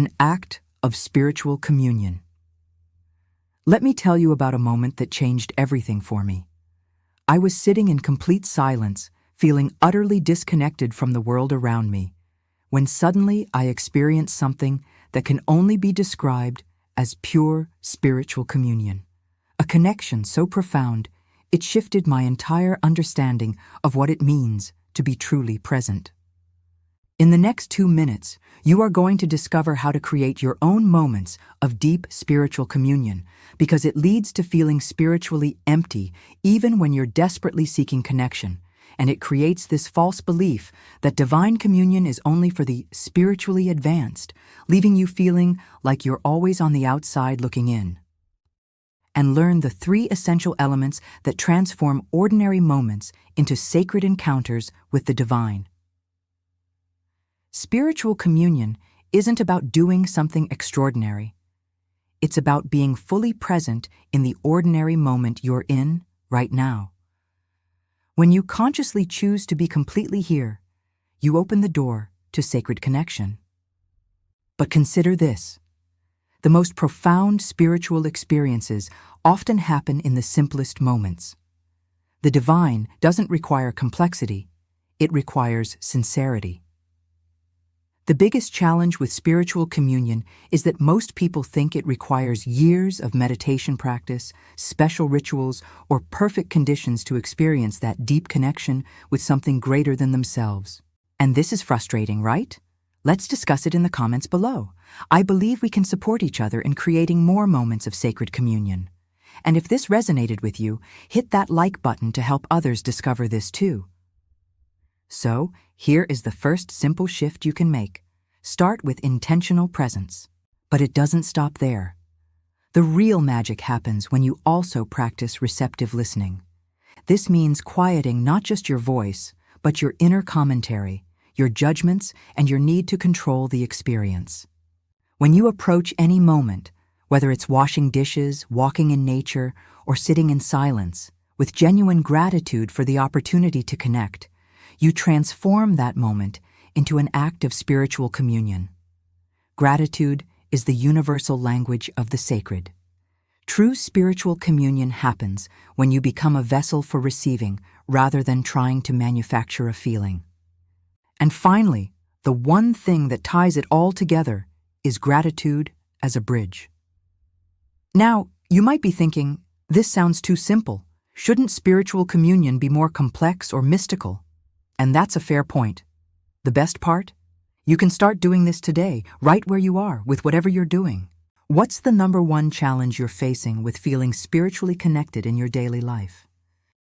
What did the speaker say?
an act of spiritual communion. Let me tell you about a moment that changed everything for me. I was sitting in complete silence, feeling utterly disconnected from the world around me, when suddenly I experienced something that can only be described as pure spiritual communion. A connection so profound, it shifted my entire understanding of what it means to be truly present. In the next 2 minutes, you are going to discover how to create your own moments of deep spiritual communion, because it leads to feeling spiritually empty even when you're desperately seeking connection, and it creates this false belief that divine communion is only for the spiritually advanced, leaving you feeling like you're always on the outside looking in. And learn the 3 essential elements that transform ordinary moments into sacred encounters with the divine. Spiritual communion isn't about doing something extraordinary. It's about being fully present in the ordinary moment you're in right now. When you consciously choose to be completely here, you open the door to sacred connection. But consider this: the most profound spiritual experiences often happen in the simplest moments. The divine doesn't require complexity, it requires sincerity. The biggest challenge with spiritual communion is that most people think it requires years of meditation practice, special rituals, or perfect conditions to experience that deep connection with something greater than themselves. And this is frustrating, right? Let's discuss it in the comments below. I believe we can support each other in creating more moments of sacred communion. And if this resonated with you, hit that like button to help others discover this too. So, here is the first simple shift you can make. Start with intentional presence. But it doesn't stop there. The real magic happens when you also practice receptive listening. This means quieting not just your voice, but your inner commentary, your judgments, and your need to control the experience. When you approach any moment, whether it's washing dishes, walking in nature, or sitting in silence, with genuine gratitude for the opportunity to connect, you transform that moment into an act of spiritual communion. Gratitude is the universal language of the sacred. True spiritual communion happens when you become a vessel for receiving rather than trying to manufacture a feeling. And finally, the one thing that ties it all together is gratitude as a bridge. Now, you might be thinking, this sounds too simple. Shouldn't spiritual communion be more complex or mystical? And that's a fair point. The best part? You can start doing this today, right where you are, with whatever you're doing. What's the #1 challenge you're facing with feeling spiritually connected in your daily life?